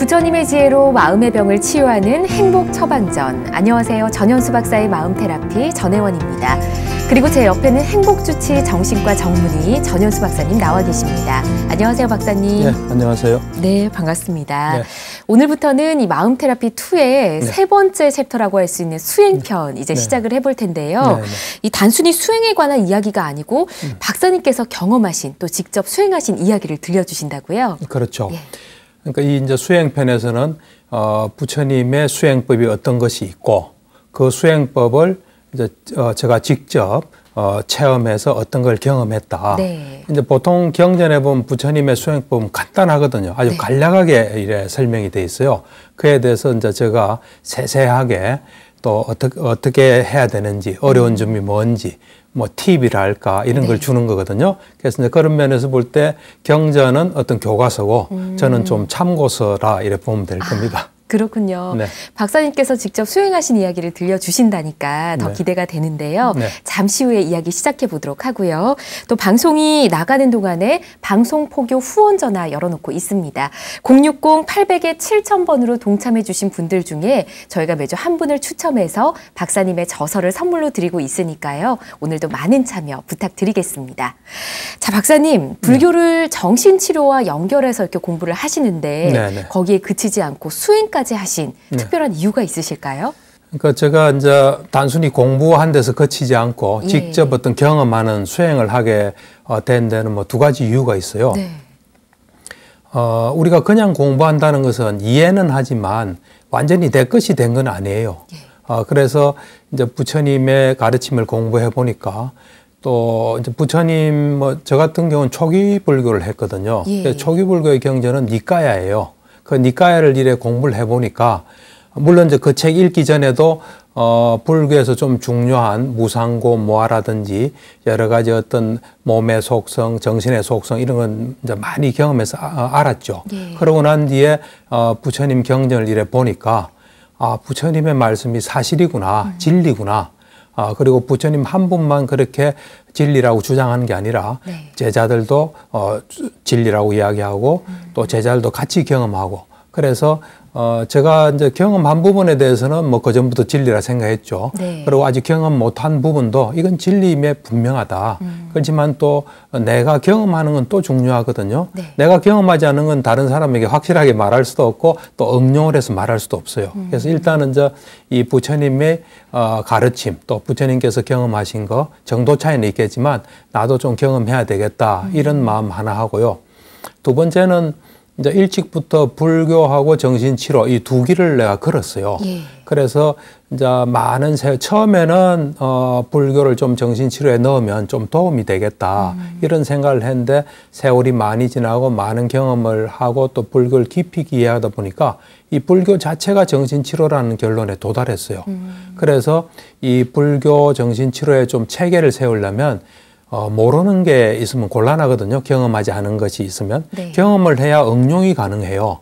부처님의 지혜로 마음의 병을 치유하는 행복 처방전. 안녕하세요. 전현수 박사의 마음 테라피 전혜원입니다. 그리고 제 옆에는 행복주치 정신과 전문의 전현수 박사님 나와 계십니다. 안녕하세요, 박사님. 네, 안녕하세요. 네, 반갑습니다. 네. 오늘부터는 이 마음 테라피 2의 세 번째 챕터라고 할 수 있는 수행편 이제 시작을 해볼 텐데요. 이 단순히 수행에 관한 이야기가 아니고 박사님께서 경험하신 또 직접 수행하신 이야기를 들려주신다고요? 그렇죠. 그러니까 이 이제 수행편에서는 부처님의 수행법이 어떤 것이 있고 그 수행법을 이제 제가 직접 체험해서 어떤 걸 경험했다. 네. 이제 보통 경전에 보면 부처님의 수행법은 간단하거든요. 아주 간략하게 이래 설명이 돼 있어요. 그에 대해서 이제 제가 세세하게 또 어떻게 해야 되는지, 어려운 점이 뭔지, 뭐 팁이랄까 이런 걸 주는 거거든요. 그래서 이제 그런 면에서 볼 때 경전은 어떤 교과서고 저는 좀 참고서라 이렇게 보면 될 겁니다. 그렇군요. 네. 박사님께서 직접 수행하신 이야기를 들려주신다니까 더 기대가 되는데요. 잠시 후에 이야기 시작해 보도록 하고요. 또 방송이 나가는 동안에 방송포교 후원 전화 열어놓고 있습니다. 060-800-7000번으로 동참해 주신 분들 중에 저희가 매주 한 분을 추첨해서 박사님의 저서를 선물로 드리고 있으니까요. 오늘도 많은 참여 부탁드리겠습니다. 자, 박사님, 불교를 정신치료와 연결해서 이렇게 공부를 하시는데 거기에 그치지 않고 수행까지 하신 특별한 이유가 있으실까요? 그러니까 제가 이제 단순히 공부한 데서 그치지 않고 직접 어떤 경험하는 수행을 하게 된 데는 뭐 두 가지 이유가 있어요. 우리가 그냥 공부한다는 것은 이해는 하지만 완전히 내 것이 된 건 아니에요. 그래서 이제 부처님의 가르침을 공부해 보니까 또 이제 부처님 저 같은 경우는 초기 불교를 했거든요. 초기 불교의 경전은 니까야예요. 그 니까야를 이래 공부를 해보니까 물론 이제 그 책 읽기 전에도 불교에서 좀 중요한 무상고 모아라든지 여러 가지 어떤 몸의 속성, 정신의 속성 이런 건 이제 많이 경험해서 알았죠. 그러고 난 뒤에 부처님 경전을 이래 보니까 부처님의 말씀이 사실이구나, 진리구나. 그리고 부처님 한 분만 그렇게 진리라고 주장하는 게 아니라 제자들도 진리라고 이야기하고 또 제자들도 같이 경험하고 그래서 제가 이제 경험한 부분에 대해서는 뭐 그전부터 진리라 생각했죠. 그리고 아직 경험 못한 부분도 이건 진리임에 분명하다. 그렇지만 또 내가 경험하는 건 또 중요하거든요. 내가 경험하지 않은 건 다른 사람에게 확실하게 말할 수도 없고 또 응용을 해서 말할 수도 없어요. 그래서 일단은 이 부처님의 가르침 또 부처님께서 경험하신 거 정도 차이는 있겠지만 나도 좀 경험해야 되겠다 이런 마음 하나 하고요. 두 번째는 이제 일찍부터 불교하고 정신치료 이 두 길을 내가 걸었어요. 그래서 이제 많은 처음에는 불교를 좀 정신치료에 넣으면 좀 도움이 되겠다 이런 생각을 했는데 세월이 많이 지나고 많은 경험을 하고 또 불교를 깊이 이해하다 보니까 이 불교 자체가 정신치료라는 결론에 도달했어요. 그래서 이 불교 정신치료에 좀 체계를 세우려면 모르는 게 있으면 곤란하거든요. 경험하지 않은 것이 있으면. 경험을 해야 응용이 가능해요.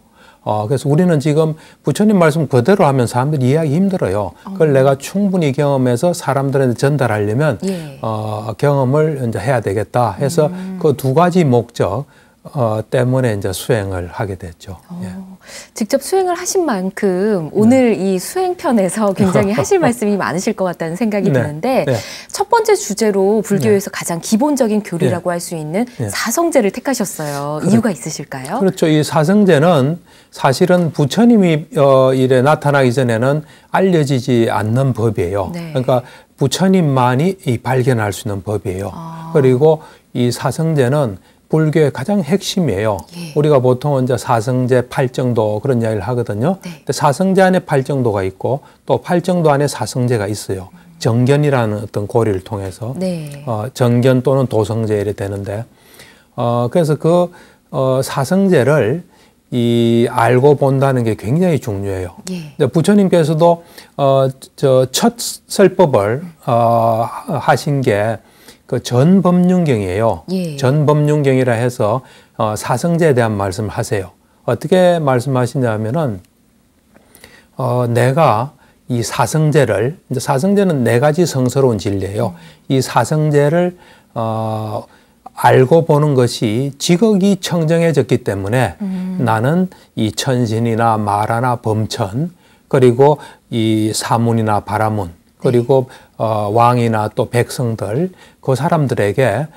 그래서 우리는 지금 부처님 말씀 그대로 하면 사람들이 이해하기 힘들어요. 그걸 내가 충분히 경험해서 사람들한테 전달하려면 경험을 이제 해야 되겠다 해서 그 두 가지 목적 때문에 이제 수행을 하게 됐죠. 직접 수행을 하신 만큼 오늘 이 수행편에서 굉장히 하실 말씀이 많으실 것 같다는 생각이 드는데 첫 번째 주제로 불교에서 가장 기본적인 교리라고 할 수 있는 사성제를 택하셨어요. 이유가 있으실까요? 그렇죠. 이 사성제는 사실은 부처님이 일에 나타나기 전에는 알려지지 않는 법이에요. 그러니까 부처님만이 발견할 수 있는 법이에요. 그리고 이 사성제는 불교의 가장 핵심이에요. 우리가 보통 이제 사성제 팔정도 그런 이야기를 하거든요. 근데 사성제 안에 팔정도가 있고 또 팔정도 안에 사성제가 있어요. 정견이라는 어떤 고리를 통해서 정견 또는 도성제 이래 되는데 그래서 그 사성제를 알고 본다는 게 굉장히 중요해요. 근데 부처님께서도 첫 설법을 하신 게 그 전법륜경이에요. 전법륜경이라 해서 사성제에 대한 말씀을 하세요. 어떻게 말씀하시냐면은 내가 이 사성제를 이제 사성제는 네 가지 성스러운 진리예요. 이 사성제를 알고 보는 것이 지극히 청정해졌기 때문에 나는 이 천신이나 마라나 범천 그리고 이 사문이나 바라문 그리고 왕이나 또 백성들 그 사람들에게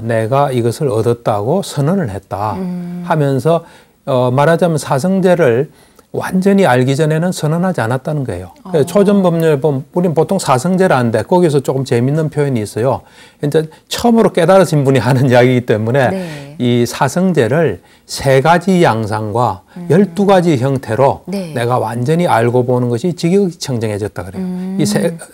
내가 이것을 얻었다고 선언을 했다 하면서 말하자면 사성제를 완전히 알기 전에는 선언하지 않았다는 거예요. 초전법률에 보면 우리는 보통 사성제를 하는데 거기서 조금 재밌는 표현이 있어요. 이제 처음으로 깨달으신 분이 하는 이야기이기 때문에 네. 이 사성제를 3가지 양상과 12가지 형태로 네. 내가 완전히 알고 보는 것이 지극히 청정해졌다 그래요. 이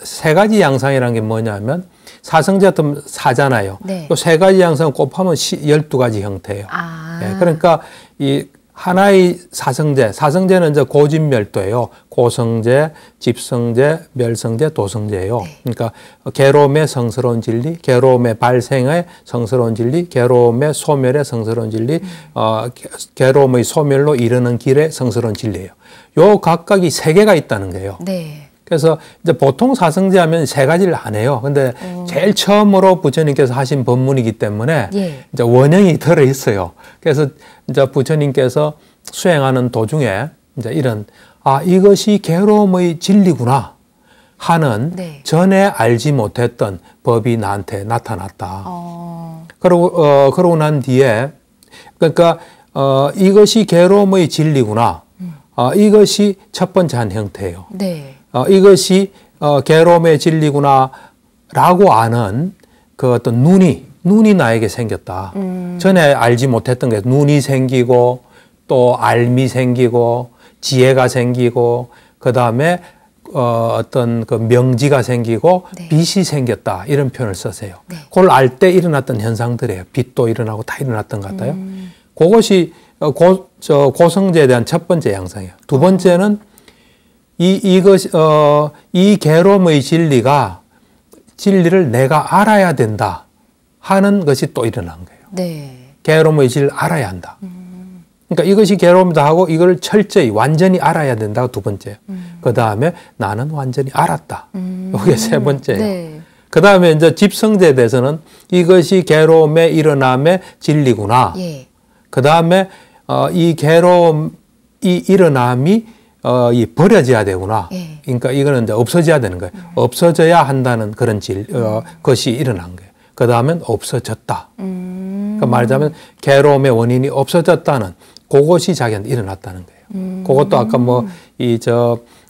세 가지 양상이라는 게 뭐냐면 사성제 같으면 사잖아요. 네. 또 3가지 양상 곱하면 12가지 형태예요. 네, 그러니까 이 하나의 사성제는 이제 고집멸도예요. 고성제, 집성제, 멸성제, 도성제예요. 네. 그러니까 괴로움의 성스러운 진리, 괴로움의 발생의 성스러운 진리, 괴로움의 소멸의 성스러운 진리, 괴로움의 소멸로 이르는 길의 성스러운 진리예요. 요 각각이 3개가 있다는 거예요. 네. 그래서 이제 보통 사성제 하면 3가지를 안 해요. 근데 제일 처음으로 부처님께서 하신 법문이기 때문에 예. 이제 원형이 들어 있어요. 그래서 이제 부처님께서 수행하는 도중에 이제 이런 이것이 괴로움의 진리구나 하는 네. 전에 알지 못했던 법이 나한테 나타났다. 그러고 난 뒤에 그러니까 이것이 괴로움의 진리구나. 이것이 첫 번째 한 형태예요. 네. 이것이 괴로움의 진리구나라고 아는 그 어떤 눈이 나에게 생겼다. 전에 알지 못했던 게 눈이 생기고 또 알미 생기고 지혜가 생기고 그 다음에 어떤 그 명지가 생기고 네. 빛이 생겼다 이런 표현을 쓰세요. 네. 그걸 알 때 일어났던 현상들이에요. 빛도 일어나고 다 일어났던 것 같아요. 그것이 고성제에 대한 첫 번째 양상이에요. 두 번째는 이 괴로움의 진리를 내가 알아야 된다 하는 것이 또 일어난 거예요. 네. 괴로움의 진리를 알아야 한다. 그러니까 이것이 괴로움이다 하고 이걸 철저히 완전히 알아야 된다가 두 번째예요. 그 다음에 나는 완전히 알았다. 이게 세 번째예요. 네. 그 다음에 이제 집성제에 대해서는 이것이 괴로움의 일어남의 진리구나. 예. 그 다음에 이 괴로움이 일어남이 버려져야 되구나. 예. 그러니까 이거는 이제 없어져야 되는 거예요. 없어져야 한다는 그런 것이 일어난 거예요. 그 다음엔 없어졌다. 그러니까 말하자면 괴로움의 원인이 없어졌다는 그것이 자기한테 일어났다는 거예요. 그것도 아까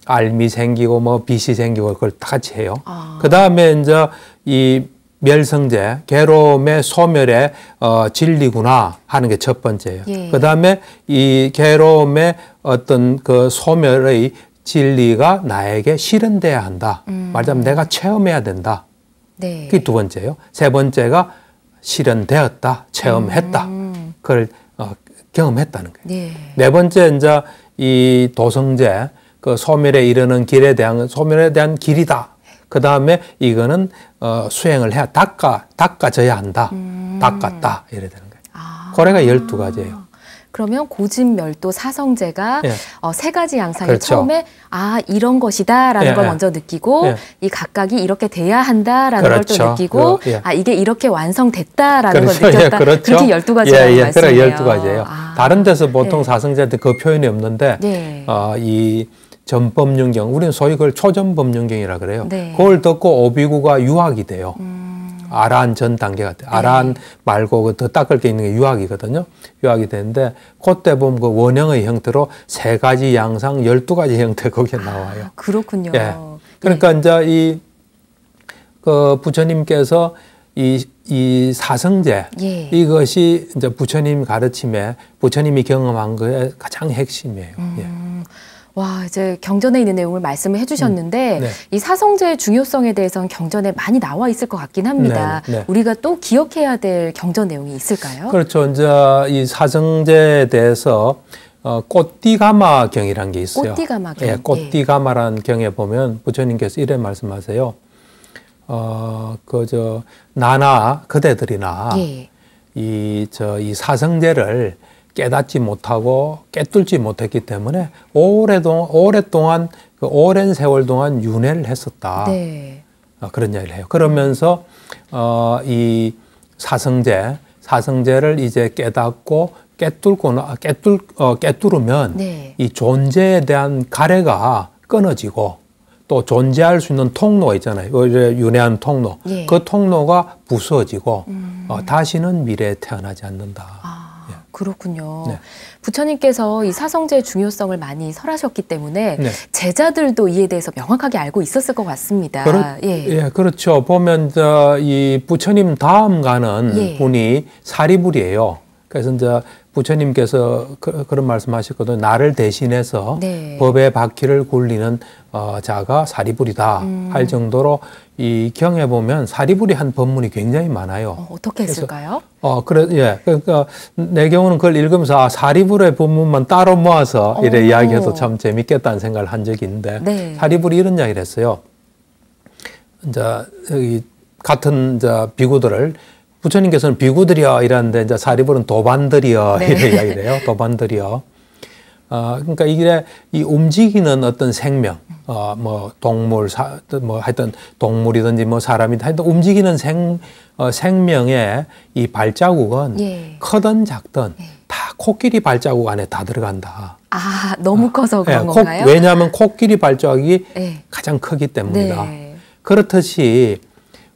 알미 생기고 빛이 생기고 그걸 다 같이 해요. 그 다음에 이제 이 멸성제, 괴로움의 소멸의 진리구나 하는 게 첫 번째예요. 예. 그 다음에 이 괴로움의 어떤 그 소멸의 진리가 나에게 실현돼야 한다. 말하자면 내가 체험해야 된다. 네. 그게 두 번째예요. 세 번째가 실현되었다, 체험했다. 그걸 경험했다는 거예요. 네. 네 번째 이제 이 도성제, 그 소멸에 이르는 소멸에 대한 길이다. 그 다음에 이거는 수행을 해야 닦아져야 한다. 닦았다. 이래 되는 거예요. 고래가 12가지예요. 그러면 고집멸도 사성제가 예. 3가지 양상이 그렇죠. 처음에 이런 것이다라는 예, 걸 예. 먼저 느끼고 예. 이 각각이 이렇게 돼야 한다라는 걸 또 그렇죠. 느끼고 예. 이게 이렇게 완성됐다라는 그렇죠. 걸 느꼈다. 예, 그렇죠. 그렇게 12가지라는 말씀이에요. 그래 12가지예요. 다른 데서 보통 예. 사성제한테 그 표현이 없는데 네. 이 전법륜경, 우리는 소위 그걸 초전법륜경이라 그래요. 네. 그걸 듣고 오비구가 유학이 돼요. 아란 전 단계가 돼요. 아란 말고 더 닦을 게 있는 게 유학이거든요. 유학이 되는데 그때 보면 그 원형의 형태로 3가지 양상 12가지 형태 거기에 나와요. 그렇군요. 예. 그러니까 이제 그 부처님께서 이 사성제 예. 이것이 이제 부처님 가르침에 부처님이 경험한 거의 가장 핵심이에요. 예. 와, 이제 경전에 있는 내용을 말씀을 해주셨는데 네. 이 사성제의 중요성에 대해서는 경전에 많이 나와 있을 것 같긴 합니다. 네. 우리가 또 기억해야 될 경전 내용이 있을까요? 그렇죠. 이제 이 사성제에 대해서 꽃띠가마경이라는 게 있어요. 꽃띠가마경. 예, 꽃띠가마라는 경에 보면 부처님께서 이런 말씀하세요. 나나 그대들이나 예. 이 사성제를 깨닫지 못하고 깨뚫지 못했기 때문에 오랫동안 그 오랜 세월 동안 윤회를 했었다. 네. 그런 이야기를 해요. 그러면서 이 사성제 사성제를 이제 깨닫고 깨뚫으면 네. 이 존재에 대한 가래가 끊어지고 또 존재할 수 있는 통로가 있잖아요. 윤회한 통로. 예. 그 통로가 부서지고 다시는 미래에 태어나지 않는다. 아, 그렇군요. 네. 부처님께서 이 사성제의 중요성을 많이 설하셨기 때문에 네. 제자들도 이에 대해서 명확하게 알고 있었을 것 같습니다. 예, 그렇죠. 보면 이 부처님 다음 가는 예. 분이 사리불이에요. 그래서 이제 부처님께서 그런 말씀하셨거든요. 나를 대신해서 네. 법의 바퀴를 굴리는 자가 사리불이다 할 정도로 이 경에 보면 사리불이 한 법문이 굉장히 많아요. 어떻게 했을까요? 그러니까 내 경우는 그걸 읽으면서 사리불의 법문만 따로 모아서 이래 이야기해서 참 재밌겠다는 생각을 한 적이 있는데 네. 사리불이 이런 이야기를 했어요. 이제 여기 같은 비구들을 부처님께서는 비구들이여 이랬는데 이제 사리불은 도반들이여 네. 이래 이야기를 해요. 도반들이여. 그러니까 이게 이 움직이는 어떤 생명, 뭐 동물, 뭐 하여튼 동물이든지 뭐 사람이든 하여튼 움직이는 생명의 이 발자국은 예. 크든 작든 다 코끼리 발자국 안에 다 들어간다. 아, 너무 커서 그런 건가요? 왜냐하면 코끼리 발자국이 네. 가장 크기 때문이다. 네. 그렇듯이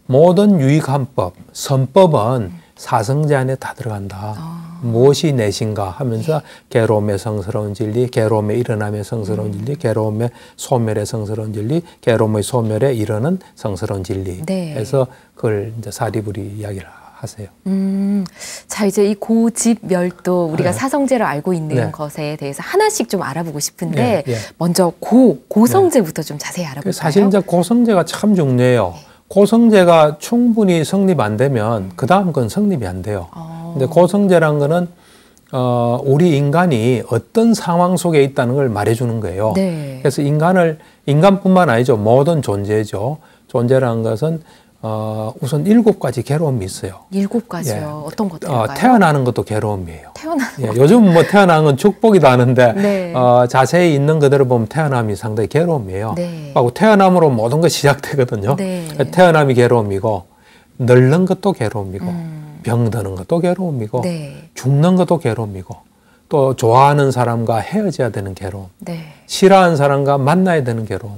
모든 유익한법, 선법은 사성제 안에 다 들어간다. 무엇이 내신가 하면서 괴로움의 성스러운 진리, 괴로움의 일어남의 성스러운 진리, 괴로움의 소멸의 성스러운 진리, 괴로움의 소멸에 이르는 성스러운 진리. 네. 해서 그걸 이제 사리불이 이야기를 하세요. 자, 이제 이 고집멸도 우리가 네. 사성제를 알고 있는 네. 것에 대해서 하나씩 좀 알아보고 싶은데 네, 네. 먼저 고성제부터 좀 자세히 알아볼까요? 사실 이제 고성제가 참 중요해요. 고성제가 충분히 성립 안 되면 그 다음 건 성립이 안 돼요. 근데 고성제란 거는 우리 인간이 어떤 상황 속에 있다는 걸 말해주는 거예요. 네. 그래서 인간뿐만 아니죠. 모든 존재죠. 존재라는 것은 우선 7가지 괴로움이 있어요. 7가지요. 예. 어떤 것들일까요? 태어나는 것도 괴로움이에요. 태어나는 것. 요즘 뭐 태어나는 건 축복이다 하는데 네. 자세히 있는 그대로 보면 태어남이 상당히 괴로움이에요. 네. 하고 태어남으로 모든 것이 시작되거든요. 네. 태어남이 괴로움이고 늙는 것도 괴로움이고 병드는 것도 괴로움이고 네. 죽는 것도 괴로움이고 또 좋아하는 사람과 헤어져야 되는 괴로움, 네. 싫어하는 사람과 만나야 되는 괴로움,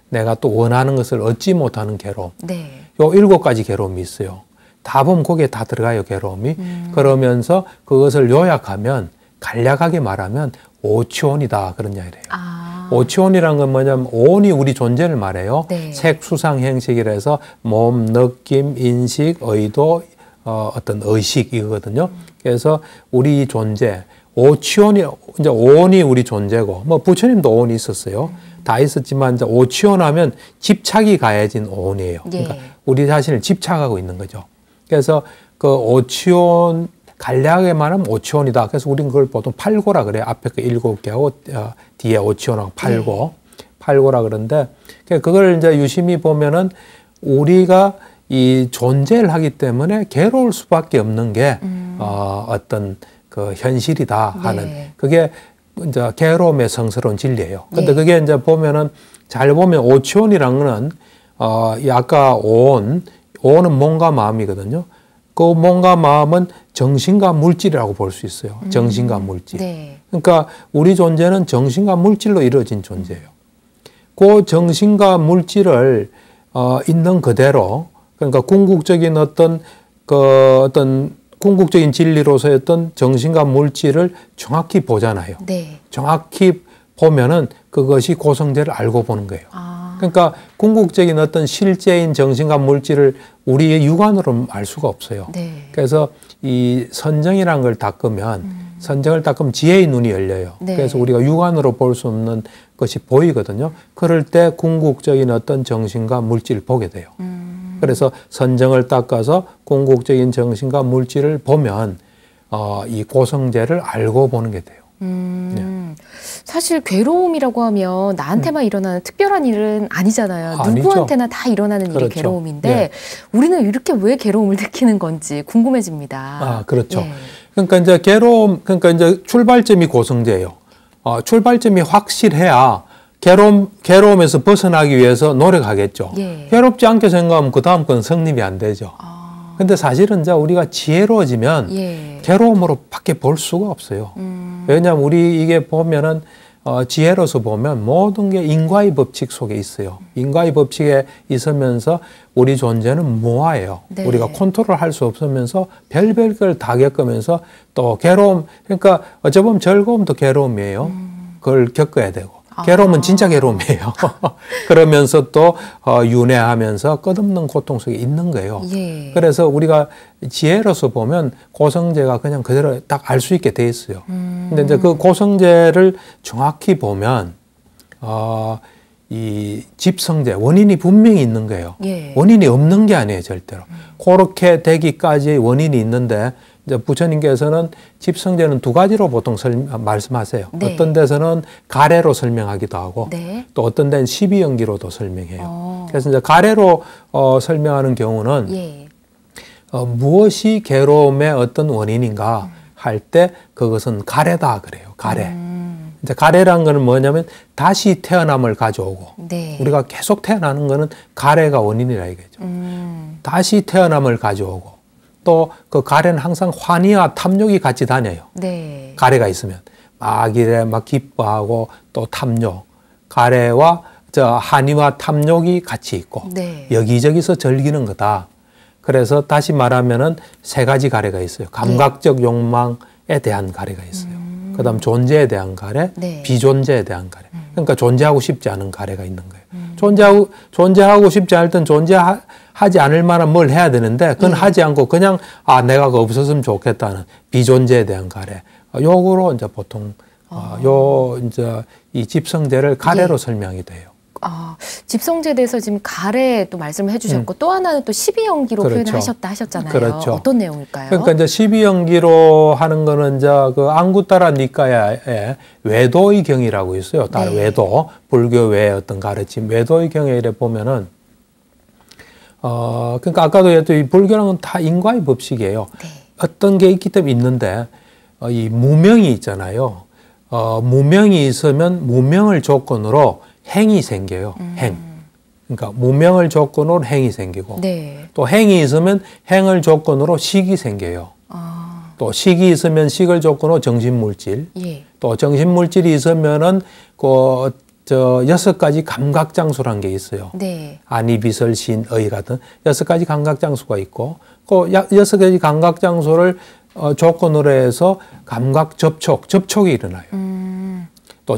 내가 또 원하는 것을 얻지 못하는 괴로움. 네. 요 7가지 괴로움이 있어요. 다 보면 거기에 다 들어가요, 괴로움이. 그러면서 그것을 요약하면 간략하게 말하면 오치원이다 그런 이야기를 해요. 아. 오치원이란 건 뭐냐면 온이 우리 존재를 말해요. 네. 색, 수상, 행식이라 해서 몸, 느낌, 인식, 의도, 어떤 의식 이거거든요. 그래서 우리 존재, 오치원이 이제 온이 우리 존재고 뭐 부처님도 온이 있었어요. 다 있었지만 이제 오치원하면 집착이 가해진 온이에요. 그러니까 우리 자신을 집착하고 있는 거죠. 그래서 그 오치원 간략하게 말하면 오치원이다. 그래서 우리는 그걸 보통 8고라 그래요. 앞에 그 7개하고 뒤에 오치원하고 8고. 8고라 그러는데 그걸 이제 유심히 보면은 우리가 이 존재를 하기 때문에 괴로울 수밖에 없는 게 어떤 그 현실이다 하는 네. 그게 이제 괴로움의 성스러운 진리예요. 근데 그게 이제 보면은 잘 보면 오치원이란 거는 이 아까 온은 몸과 마음이거든요. 그 몸과 마음은 정신과 물질이라고 볼 수 있어요. 정신과 물질. 네. 그러니까 우리 존재는 정신과 물질로 이루어진 존재예요. 그 정신과 물질을 있는 그대로 그러니까 궁극적인 어떤 궁극적인 진리로서의 어떤 정신과 물질을 정확히 보잖아요. 네. 정확히 보면은 그것이 고성제를 알고 보는 거예요. 아. 그러니까 궁극적인 어떤 실제인 정신과 물질을 우리의 육안으로 알 수가 없어요. 네. 그래서 이 선정이라는 걸 닦으면 선정을 닦으면 지혜의 눈이 열려요. 네. 그래서 우리가 육안으로 볼 수 없는 것이 보이거든요. 그럴 때 궁극적인 어떤 정신과 물질을 보게 돼요. 그래서 선정을 닦아서 궁극적인 정신과 물질을 보면 이 고성제를 알고 보는 게 돼요. 사실 괴로움이라고 하면 나한테만 일어나는 특별한 일은 아니잖아요. 아니죠. 누구한테나 다 일어나는 일이 그렇죠. 괴로움인데 네. 우리는 이렇게 왜 괴로움을 느끼는 건지 궁금해집니다. 그렇죠. 예. 그러니까 이제 그러니까 이제 출발점이 고성제예요. 출발점이 확실해야 괴로움에서 벗어나기 위해서 노력하겠죠. 예. 괴롭지 않게 생각하면 그 다음 건 성립이 안 되죠. 근데 사실은 이제 우리가 지혜로워지면 예. 괴로움으로 밖에 볼 수가 없어요. 왜냐하면 우리 이게 보면은 지혜로서 보면 모든 게 인과의 법칙 속에 있어요. 인과의 법칙에 있으면서 우리 존재는 무아예요. 네. 우리가 컨트롤할 수 없으면서 별별 걸 다 겪으면서 또 괴로움, 그러니까 어찌 보면 즐거움도 괴로움이에요. 그걸 겪어야 되고. 괴로움은 진짜 괴로움이에요. 그러면서 또 윤회하면서 끝없는 고통 속에 있는 거예요. 예. 그래서 우리가 지혜로서 보면 고성제가 그냥 그대로 딱 알 수 있게 돼 있어요. 근데 이제 그 고성제를 정확히 보면 이 집성제 원인이 분명히 있는 거예요. 예. 원인이 없는 게 아니에요, 절대로. 그렇게 되기까지 원인이 있는데 이제 부처님께서는 집성제는 두 가지로 보통 말씀하세요. 네. 어떤 데서는 가래로 설명하기도 하고 네. 또 어떤 데는 12연기로도 설명해요. 그래서 이제 가래로 설명하는 경우는 예. 무엇이 괴로움의 어떤 원인인가 할 때 그것은 가래다 그래요. 가래. 이제 가래란 거는 뭐냐면 다시 태어남을 가져오고 네. 우리가 계속 태어나는 거는 가래가 원인이라 이거죠. 다시 태어남을 가져오고 또 그 가래는 항상 환희와 탐욕이 같이 다녀요. 네. 가래가 있으면 막 이래 막 기뻐하고 또 탐욕, 가래와 한의와 탐욕이 같이 있고 네. 여기저기서 즐기는 거다. 그래서 다시 말하면은 세 가지 가래가 있어요. 감각적 욕망에 대한 가래가 있어요. 그다음 존재에 대한 가래, 네. 비존재에 대한 가래. 그러니까 존재하고 싶지 않은 가래가 있는 거예요. 존재하고 싶지 않을 땐 존재하지 않을 만한 뭘 해야 되는데 그건 하지 않고 그냥 내가 그 없었으면 좋겠다는 비존재에 대한 가래. 요거로 이제 보통 이제 이 집성제를 가래로 설명이 돼요. 집성제에 대해서 지금 가래 또 말씀을 해주셨고 또 하나는 또 12연기로 그렇죠. 표현을 하셨잖아요. 그렇죠. 어떤 내용일까요? 그러니까 이제 12연기로 하는 거는 이제 그 앙구타라 니카야의 외도의 경이라고 있어요. 다른 네. 외도, 불교 외의 어떤 가르침, 외도의 경에 이래 보면은 그러니까 아까도 했던 이 불교는 다 인과의 법칙이에요. 네. 어떤 게 있기 때문에 있는데 이 무명이 있잖아요. 무명이 있으면 무명을 조건으로 행이 생겨요. 행. 그러니까 무명을 조건으로 행이 생기고 네. 또 행이 있으면 행을 조건으로 식이 생겨요. 또 식이 있으면 식을 조건으로 정신물질. 예. 또 정신물질이 있으면은 여섯 가지 감각장수란 게 있어요. 네. 아니, 비설, 신, 의 같은 여섯 가지 감각장수가 있고 그 여섯 가지 감각장수를 조건으로 해서 감각 접촉이 일어나요. 또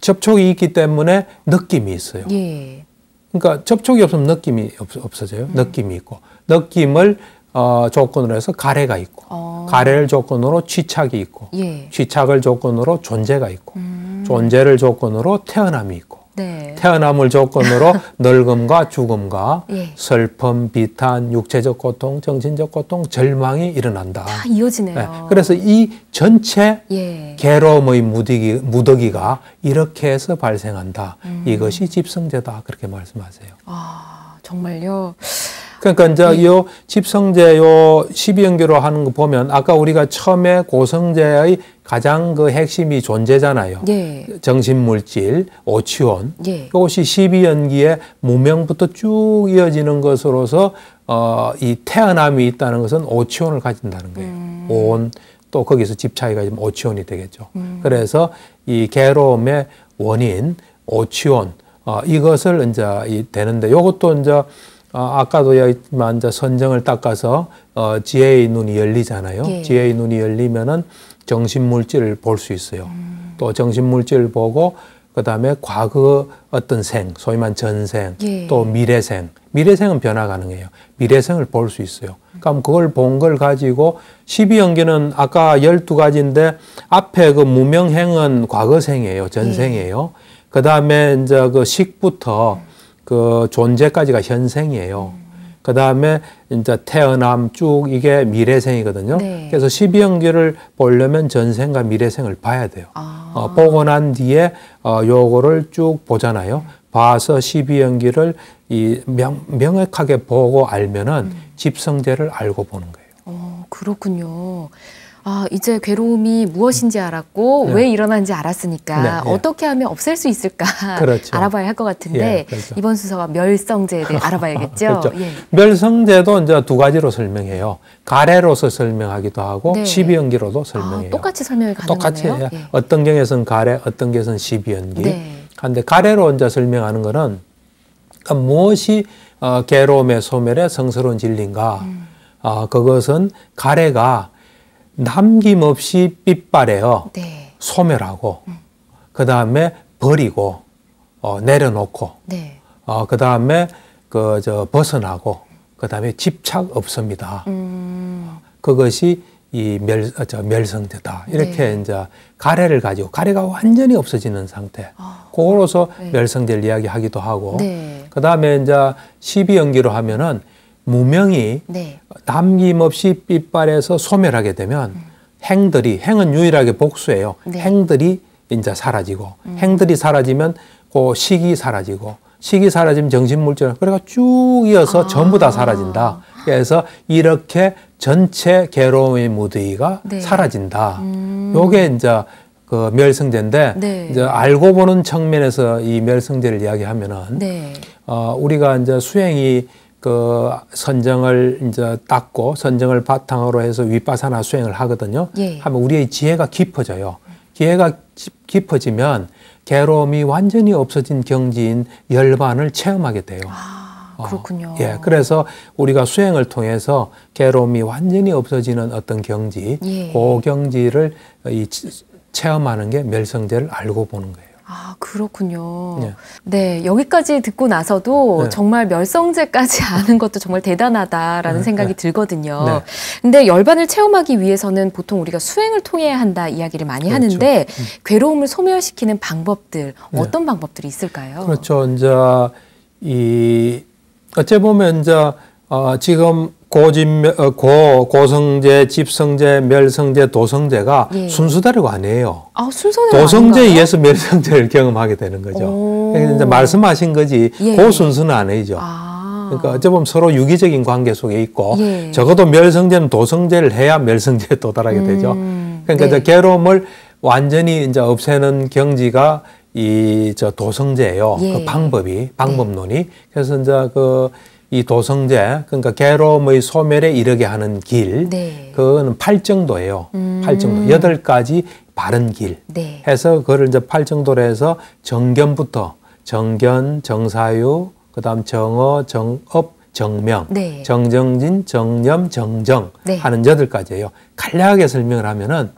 접촉이 있기 때문에 느낌이 있어요. 예. 그러니까 접촉이 없으면 느낌이 없어져요. 느낌이 있고 느낌을 조건으로 해서 가래가 있고 가래를 조건으로 취착이 있고 예. 취착을 조건으로 존재가 있고 존재를 조건으로 태어남이 있고 네. 태어남을 조건으로 늙음과 죽음과 예. 슬픔, 비탄, 육체적 고통, 정신적 고통, 절망이 일어난다. 다 이어지네요. 네. 그래서 이 전체 예. 괴로움의 무더기가 이렇게 해서 발생한다. 이것이 집성제다. 그렇게 말씀하세요. 정말요? 그러니까 이제 요 집성제 요 12연기로 하는 거 보면 아까 우리가 처음에 고성제의 가장 그 핵심이 존재잖아요. 예. 정신물질, 오치원. 예. 그것이 12연기의 무명부터 쭉 이어지는 것으로서 이 태어남이 있다는 것은 오치원을 가진다는 거예요. 온, 또 거기서 집착이 가지면 오치원이 되겠죠. 그래서 이 괴로움의 원인, 오치원, 이것을 이제 되는데 요것도 이제 아까도 얘기했지만 이제 선정을 닦아서 지혜의 눈이 열리잖아요. 예. 지혜의 눈이 열리면은 정신물질을 볼 수 있어요. 또 정신물질을 보고 그다음에 과거 어떤 생, 소위 말하는 전생, 예. 또 미래생. 미래생은 변화 가능해요. 미래생을 볼 수 있어요. 그럼 그걸 본 걸 가지고 12연기는 아까 12가지인데 앞에 그 무명행은 과거생이에요. 전생이에요. 그다음에 이제 그 식부터 그 존재까지가 현생이에요. 그 다음에 이제 태어남 쭉 이게 미래생이거든요. 네. 그래서 12연기를 보려면 전생과 미래생을 봐야 돼요. 보고 난 뒤에 요거를 쭉 보잖아요. 봐서 12연기를 명확하게 보고 알면은 집성제를 알고 보는 거예요. 그렇군요. 아, 이제 괴로움이 무엇인지 알았고 네. 왜 일어나는지 알았으니까 네, 예. 어떻게 하면 없앨 수 있을까 그렇죠. 알아봐야 할 것 같은데 예, 그렇죠. 이번 순서가 멸성제에 대해 알아봐야겠죠. 그렇죠. 예. 멸성제도 이제 두 가지로 설명해요. 가래로서 설명하기도 하고 네. 시비연기로도 설명해요. 똑같이 설명이 똑같이 가능하네요. 해요. 어떤 경우에서는 가래, 어떤 경우에서는 시비연기. 네. 그런데 가래로 이제 설명하는 거는 그러니까 무엇이 괴로움의 소멸의 성스러운 진리인가? 그것은 가래가 남김없이 빗발해요. 네. 소멸하고 그 다음에 버리고 내려놓고 네. 그 다음에 벗어나고 그 다음에 집착 없습니다. 그것이 이 멸성제다. 이렇게 네. 이제 가래를 가지고 가래가 완전히 없어지는 상태. 그거로서 네. 멸성제를 이야기하기도 하고. 네. 그 다음에 이제 시비연기로 하면은 무명이 네. 남김없이 빗발해서 소멸하게 되면 행은 유일하게 복수예요. 네. 행들이 이제 사라지고 행들이 사라지면 그 식이 사라지고 식이 사라지면 정신물질 그러니까 쭉 이어서 전부 다 사라진다. 그래서 이렇게 전체 괴로움의 무더기가 네. 사라진다. 요게 이제 그 멸성제인데 네. 이제 알고 보는 측면에서 이 멸성제를 이야기하면은 네. 우리가 이제 수행이 그 선정을 이제 닦고 선정을 바탕으로 해서 위파사나 수행을 하거든요. 예. 하면 우리의 지혜가 깊어져요. 지혜가 깊어지면 괴로움이 완전히 없어진 경지인 열반을 체험하게 돼요. 그렇군요. 예, 그래서 우리가 수행을 통해서 괴로움이 완전히 없어지는 어떤 경지, 예. 그 경지를 체험하는 게 멸성제를 알고 보는 거예요. 아, 그렇군요. 네. 네, 여기까지 듣고 나서도 네. 정말 멸성제까지 아는 것도 정말 대단하다라는 생각이 들거든요. 네. 근데 열반을 체험하기 위해서는 보통 우리가 수행을 통해야 한다 이야기를 많이 그렇죠. 하는데 괴로움을 소멸시키는 방법들, 네. 어떤 방법들이 있을까요? 그렇죠. 이제 어째 보면 이제 지금 고성제, 집성제, 멸성제, 도성제가 예. 순서대로가 아니에요. 아, 순서대로 도성제에 아닌가요? 의해서 멸성제를 경험하게 되는 거죠. 오. 그러니까 이제 말씀하신 거지 예. 그 순서는 아니죠. 그러니까 어째 보면 서로 유기적인 관계 속에 있고 예. 적어도 멸성제는 도성제를 해야 멸성제에 도달하게 되죠. 그러니까 이제 네. 괴로움을 완전히 이제 없애는 경지가 도성제예요. 예. 그 방법론이. 그래서 이제 이 도성제, 그러니까 괴로움의 소멸에 이르게 하는 길, 네. 그거는 8정도예요. 8정도. 8가지 바른 길. 네. 해서 그걸 이제 8정도로 해서 정견부터 정견, 정사유, 그다음 정어, 정업, 정명, 네. 정정진, 정념, 정정 네. 하는 8가지예요. 간략하게 설명을 하면은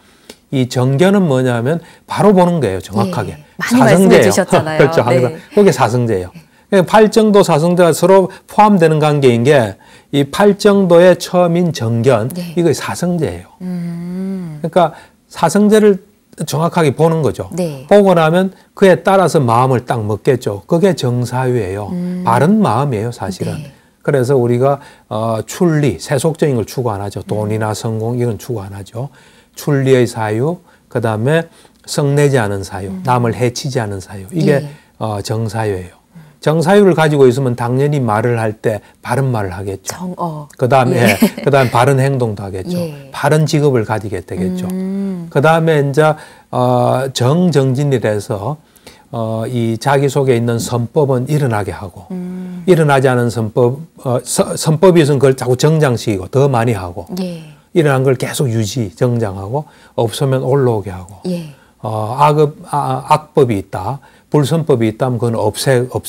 이 정견은 뭐냐면 바로 보는 거예요. 정확하게. 예. 많이 말씀해 주셨잖아요. 그렇죠. 항상 네. 그게 사성제예요. 팔정도 사성제가 서로 포함되는 관계인 게 이 팔정도의 처음인 정견 네. 이거 사성제예요. 그러니까 사성제를 정확하게 보는 거죠. 네. 보고 나면 그에 따라서 마음을 딱 먹겠죠. 그게 정사유예요. 바른 마음이에요, 사실은. 네. 그래서 우리가 출리, 세속적인 걸 추구 안 하죠. 돈이나 성공 이건 추구 안 하죠. 출리의 사유, 그 다음에 성내지 않은 사유, 남을 해치지 않은 사유. 이게 예. 정사유예요. 정사유를 가지고 있으면 당연히 말을 할 때 바른 말을 하겠죠. 정어. 그다음에 바른 행동도 하겠죠. 예. 바른 직업을 가지게 되겠죠. 그다음에 이제 정정진이라서 이 자기 속에 있는 선법은 일어나게 하고 일어나지 않은 선법이 있으면 그걸 자꾸 정장시키고 더 많이 하고 예. 일어난 걸 계속 정장하고 없으면 올라오게 하고 예. 악법이 있다. 불선법이 있다면 그건 없애고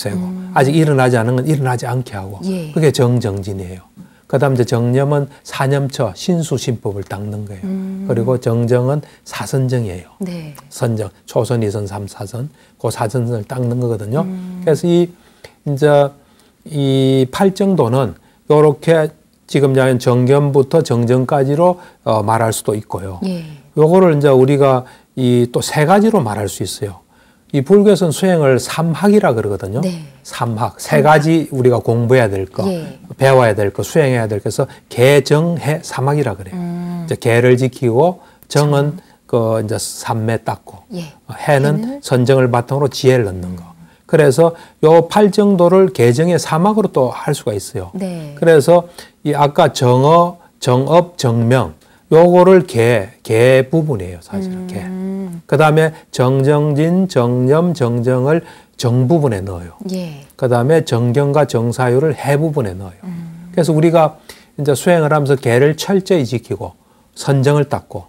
아직 일어나지 않은 건 일어나지 않게 하고 예. 그게 정정진이에요. 그다음 이제 정념은 사념처 신수신법을 닦는 거예요. 그리고 정정은 사선정이에요. 네. 선정 초선, 이선, 삼사선 그 사선을 닦는 거거든요. 그래서 이제 이 팔정도는 요렇게 지금 얘기한 정견부터 정정까지로 말할 수도 있고요. 예. 요거를 이제 우리가 이 또 3가지로 말할 수 있어요. 이 불교에서는 수행을 삼학이라 그러거든요. 네. 삼학. 3가지 우리가 공부해야 될 거, 예. 배워야 될 거, 수행해야 될 것에서 개정해 삼학이라 그래요. 이제 개를 지키고 정은 이제 삼매 닦고 예. 해는 선정을 바탕으로 지혜를 넣는 거. 그래서 요 8정도를 개정의 삼학으로 또 할 수가 있어요. 네. 그래서 이 아까 정어, 정업, 정명 요거를 개 부분이에요, 사실은 개. 그 다음에 정정진, 정념, 정정을 정 부분에 넣어요. 예. 그 다음에 정경과 정사유를 해 부분에 넣어요. 그래서 우리가 이제 수행을 하면서 개를 철저히 지키고 선정을 닦고,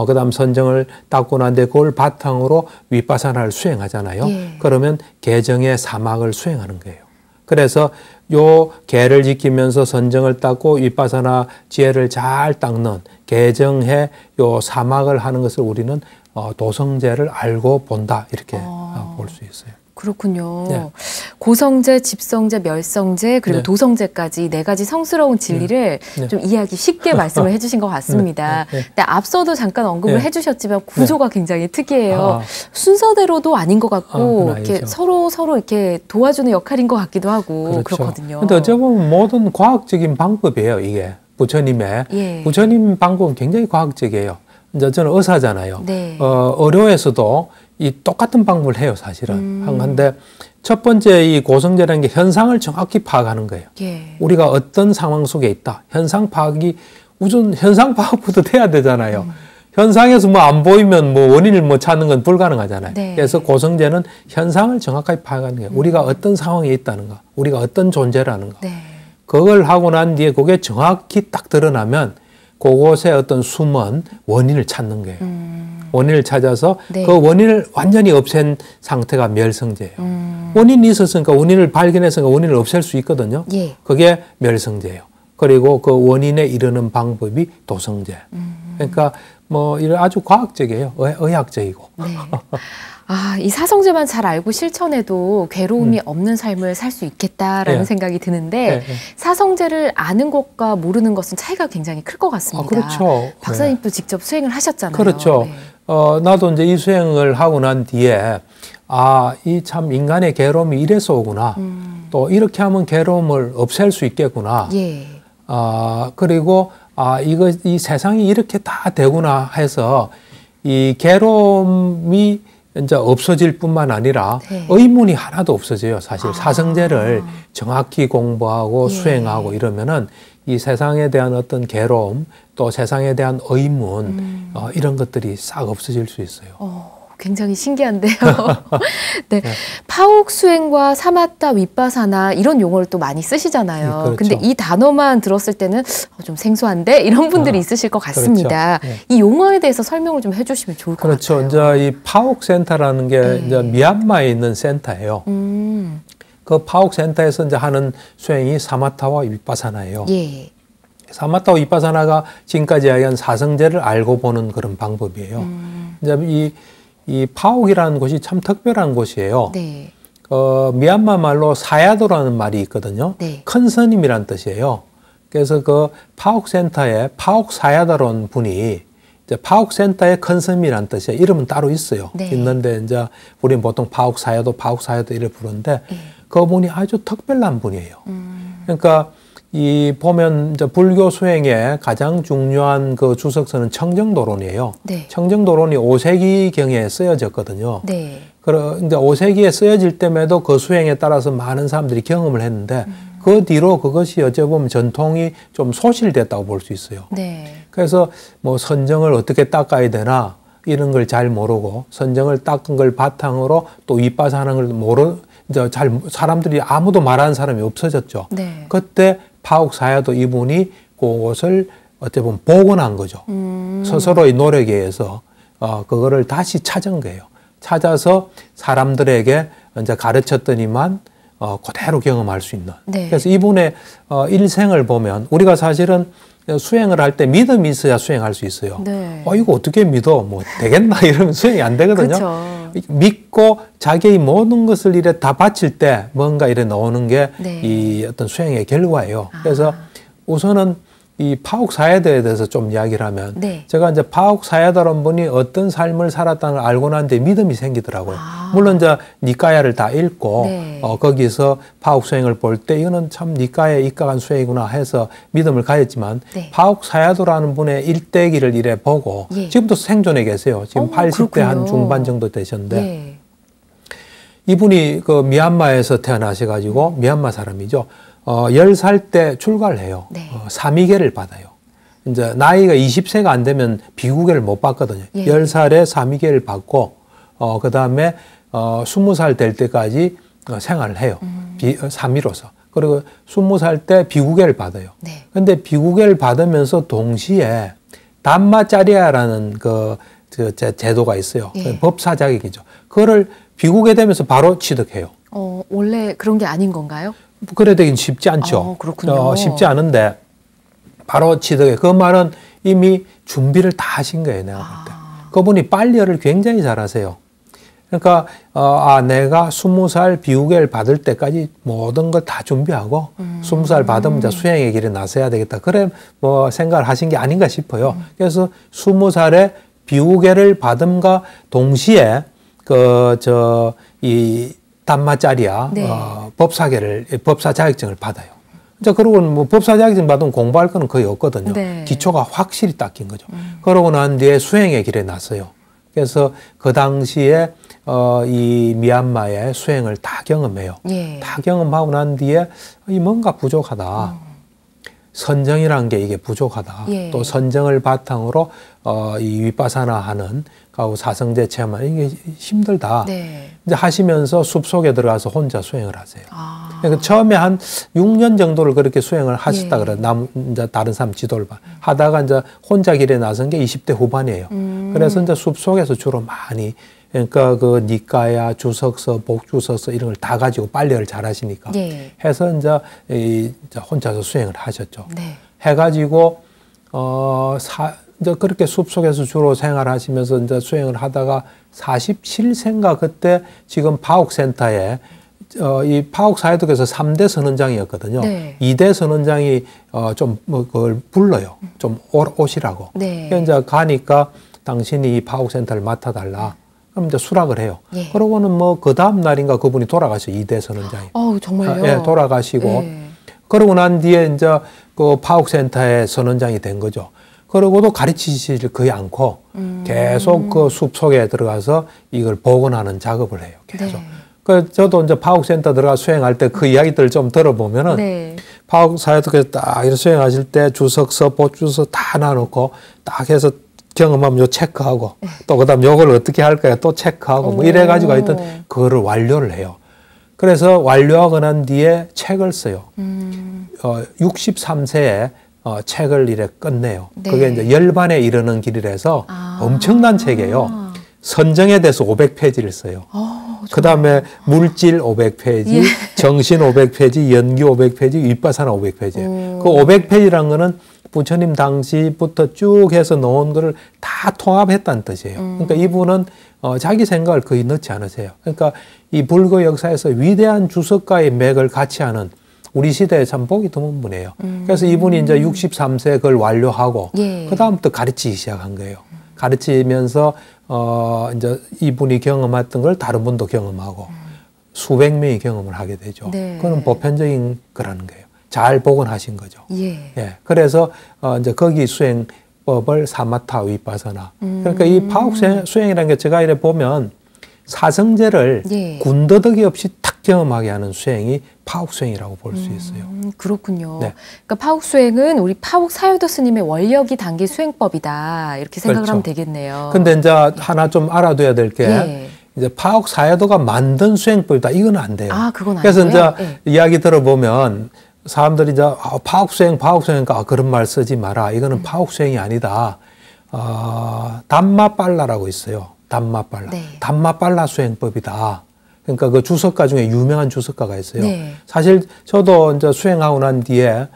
그 다음 선정을 닦고 난 뒤에 그걸 바탕으로 윗바사나를 수행하잖아요. 예. 그러면 개정의 사막을 수행하는 거예요. 그래서 요 개를 지키면서 선정을 닦고 윗바사나 지혜를 잘 닦는 개정해 요 사막을 하는 것을 우리는 도성제를 알고 본다 이렇게 볼 수 있어요. 그렇군요. 네. 고성제, 집성제, 멸성제 그리고 네. 도성제까지 네 가지 성스러운 진리를 네. 좀 이해하기 쉽게 말씀을 해주신 것 같습니다. 네. 네. 근데 앞서도 잠깐 언급을 네. 해주셨지만 구조가 굉장히 특이해요. 아. 순서대로도 아닌 것 같고 그건 이렇게 아니죠. 서로 이렇게 도와주는 역할인 것 같기도 하고 그렇죠. 그렇거든요. 근데 어찌 보면 모든 과학적인 방법이에요, 이게. 부처님의. 예. 부처님 방법은 굉장히 과학적이에요. 이제 저는 의사잖아요. 네. 의료에서도 이 똑같은 방법을 해요, 사실은. 한데 첫 번째 이 고성제라는 게 현상을 정확히 파악하는 거예요. 예. 우리가 어떤 상황 속에 있다. 현상 파악이 우선 현상 파악부터 돼야 되잖아요. 현상에서 뭐 안 보이면 뭐 원인을 뭐 찾는 건 불가능하잖아요. 네. 그래서 고성제는 현상을 정확하게 파악하는 거예요. 우리가 어떤 상황에 있다는가, 우리가 어떤 존재라는가. 네. 그걸 하고 난 뒤에 그게 정확히 딱 드러나면 그곳에 어떤 숨은 원인을 찾는 거예요. 원인을 찾아서 네. 그 원인을 완전히 없앤 상태가 멸성제예요. 원인이 있었으니까 원인을 발견했으니까 원인을 없앨 수 있거든요. 예. 그게 멸성제예요. 그리고 그 원인에 이르는 방법이 도성제. 그러니까 뭐 이런 아주 과학적이에요. 의학적이고. 네. 아, 이 사성제만 잘 알고 실천해도 괴로움이 없는 삶을 살 수 있겠다라는 예. 생각이 드는데 예. 사성제를 아는 것과 모르는 것은 차이가 굉장히 클 것 같습니다. 그렇죠. 박사님도 직접 수행을 하셨잖아요. 그렇죠. 네. 나도 이제 이 수행을 하고 난 뒤에 이 참 인간의 괴로움이 이래서 오구나. 또 이렇게 하면 괴로움을 없앨 수 있겠구나. 예. 그리고 이 세상이 이렇게 다 되구나 해서 이 괴로움이 이제 없어질 뿐만 아니라 네. 의문이 하나도 없어져요. 사실 사성제를 정확히 공부하고 예. 수행하고 이러면은 이 세상에 대한 어떤 괴로움 또 세상에 대한 의문 이런 것들이 싹 없어질 수 있어요. 굉장히 신기한데요. 네. 파옥 수행과 사마타 윗바사나 이런 용어를 또 많이 쓰시잖아요. 네, 그렇죠. 근데 이 단어만 들었을 때는 좀 생소한데 이런 분들이 있으실 것 같습니다. 그렇죠. 이 용어에 대해서 설명을 좀 해주시면 좋을 것 그렇죠. 같아요. 이제 이 파옥 센터라는 게 네. 이제 미얀마에 있는 센터예요. 그 파옥 센터에서 이제 하는 수행이 사마타와 윗바사나예요. 예. 사마타와 윗바사나가 지금까지 이야기한 사성제를 알고 보는 그런 방법이에요. 이제 이 파옥이라는 곳이 참 특별한 곳이에요. 네. 미얀마 말로 사야도라는 말이 있거든요. 네. 큰 스님이란 뜻이에요. 그래서 그 파옥 센터에 파옥 사야도라는 분이 이제 파옥 센터의 큰 스님이란 뜻이에요. 이름은 따로 있어요. 네. 있는데 이제 우리는 보통 파옥 사야도 이렇게 부르는데 그분이 아주 특별한 분이에요. 그러니까 이 보면 이제 불교 수행의 가장 중요한 그 주석서는 청정도론이에요. 네. 청정도론이 5세기경에 쓰여졌거든요. 네. 이제 5세기에 쓰여질 때에도 그 수행에 따라서 많은 사람들이 경험을 했는데 그 뒤로 그것이 어찌 보면 전통이 좀 소실됐다고 볼 수 있어요. 네. 그래서 뭐 선정을 어떻게 닦아야 되나 이런 걸 잘 모르고 선정을 닦은 걸 바탕으로 또 윗바사하는 걸 이제 사람들이 아무도 말하는 사람이 없어졌죠. 네. 그때 파옥사야도 이분이 그것을 어떻게 보면 복원한 거죠. 스스로의 노력에 의해서 그거를 다시 찾은 거예요. 찾아서 사람들에게 이제 가르쳤더니만 그대로 경험할 수 있는. 네. 그래서 이분의 일생을 보면 우리가 사실은 수행을 할 때 믿음이 있어야 수행할 수 있어요. 네. 이거 어떻게 믿어? 뭐 되겠나? 이러면 수행이 안 되거든요. 그렇죠. 믿고 자기의 모든 것을 이래 다 바칠 때 뭔가 이래 나오는 게 이 네. 어떤 수행의 결과예요. 그래서 우선은 이 파옥사야도에 대해서 좀 이야기를 하면 네. 제가 이제 파옥사야도라는 분이 어떤 삶을 살았다는 걸 알고 난 뒤에 믿음이 생기더라고요. 물론 이제 니까야를 다 읽고 네. 거기서 파옥수행을 볼 때 이거는 참 니까야에 입각한 수행이구나 해서 믿음을 가졌지만 네. 파옥사야도라는 분의 일대기를 이래 보고 예. 지금도 생존해 계세요. 지금 80대 한 그렇군요. 중반 정도 되셨는데 예. 이분이 그 미얀마에서 태어나셔가지고 미얀마 사람이죠. 10살 때 출가를 해요. 네. 사미계를 받아요. 이제 나이가 20세가 안 되면 비구계를 못 받거든요. 예. 10살에 사미계를 받고 그다음에 20살 될 때까지 생활을 해요. 사미로서. 그리고 20살 때 비구계를 받아요. 네. 근데 비구계를 받으면서 동시에 담마짜리아라는 제도가 있어요. 예. 법사 자격이죠. 그거를 비구계 되면서 바로 취득해요. 원래 그런 게 아닌 건가요? 그래 되긴 쉽지 않죠. 그렇군요. 쉽지 않은데 바로 취득해. 그 말은 이미 준비를 다 하신 거예요. 내가 볼 때. 그분이 빨리어를 굉장히 잘하세요. 그러니까 내가 20살 비후계를 받을 때까지 모든 걸 다 준비하고 20살 받으면 이제 수행의 길에 나서야 되겠다. 그래 뭐 생각을 하신 게 아닌가 싶어요. 그래서 20살에 비후계를 받음과 동시에 이 담마짜리야 네. 법사 자격증을 받아요. 자, 그러고는 뭐 법사 자격증 받으면 공부할 거는 거의 없거든요. 네. 기초가 확실히 닦인 거죠. 그러고 난 뒤에 수행의 길에 나서요. 그래서 그 당시에 이 미얀마의 수행을 다 경험해요. 예. 다 경험하고 난 뒤에 이 뭔가 부족하다. 선정이라는 게 이게 부족하다. 예. 또 선정을 바탕으로 이 위파사나 하는 가고 사성제 체험하는 이게 힘들다. 네. 이제 하시면서 숲속에 들어가서 혼자 수행을 하세요. 아. 그러니까 처음에 한 6년 정도를 그렇게 수행을 하셨다 예. 그래. 이제 다른 사람 지도를 하다가 이제 혼자 길에 나선 게 20대 후반이에요. 그래서 이제 숲속에서 주로 많이 그러니까 그 니까야, 주석서, 복주석서 이런 걸 다 가지고 빨래를 잘 하시니까 예. 해서 이제 혼자서 수행을 하셨죠. 네. 해가지고 이제 그렇게 숲속에서 주로 생활하시면서 이제 수행을 하다가 47세인가 그때 지금 파옥센터에 이 파옥사회독에서 3대 선원장이었거든요. 네. 2대 선원장이 좀 뭐 그걸 불러요. 좀 오시라고. 네. 그래서 이제 가니까 당신이 이 파옥센터를 맡아달라. 그럼 이제 수락을 해요. 예. 그러고는 뭐 그 다음 날인가 그분이 돌아가셔요. 2대 선원장이. 정말요? 예, 돌아가시고. 예. 그러고 난 뒤에 이제 그 파옥센터의 선원장이 된 거죠. 그러고도 가르치시질 거의 않고 계속 그 숲속에 들어가서 이걸 복원하는 작업을 해요. 계속. 네. 저도 이제 파옥센터 들어가 수행할 때 그 이야기들을 좀 들어보면은 네. 파옥사회독에서 딱 이렇게 수행하실 때 주석서, 보주서 다 놔놓고 딱 해서 경험하면 요 체크하고 또 그다음 요걸 어떻게 할까요? 또 체크하고 뭐 이래가지고 하여튼 그거를 완료를 해요. 그래서 완료하고 난 뒤에 책을 써요. 63세에 책을 이래 끝내요. 네. 그게 이제 열반에 이르는 길이라서 엄청난 책이에요. 선정에 대해서 500페이지를 써요. 그 다음에 물질 500페이지, 예. 정신 500페이지, 연기 500페이지, 윗바사나 500페이지예요. 그 500페이지란 거는 부처님 당시부터 쭉 해서 놓은 거를 다 통합했다는 뜻이에요. 그러니까 이분은 자기 생각을 거의 넣지 않으세요. 그러니까 이 불교 역사에서 위대한 주석가의 맥을 같이 하는 우리 시대에 참 보기 드문 분이에요. 그래서 이분이 이제 63세 그걸 완료하고 예. 그다음부터 가르치기 시작한 거예요. 가르치면서 이제 이분이 경험했던 걸 다른 분도 경험하고 수백 명이 경험을 하게 되죠. 네. 그건 보편적인 거라는 거예요. 잘 복원하신 거죠. 예. 예. 그래서 이제 거기 수행법을 사마타 위파사나. 그러니까 이 파옥 수행이라는 게 제가 이래 보면 사성제를 예. 군더더기 없이 탁 경험하게 하는 수행이 파옥 수행이라고 볼 수 있어요. 그렇군요. 네. 그러니까 파옥 수행은 우리 파옥 사유도 스님의 원력이 담긴 수행법이다. 이렇게 생각을 그렇죠. 하면 되겠네요. 근데 이제 하나 좀 알아둬야 될 게 예. 이제 파옥 사회도가 만든 수행법이다. 이건 안 돼요. 그건 아니고요. 그래서 이제 예. 이야기 들어보면 사람들이 이제 파옥 수행, 그런 말 쓰지 마라. 이거는 파옥 수행이 아니다. 담마빨라라고 있어요. 담마빨라. 네. 담마빨라 수행법이다. 그러니까 그 주석가 중에 유명한 주석가가 있어요. 네. 사실 저도 이제 수행하고 난 뒤에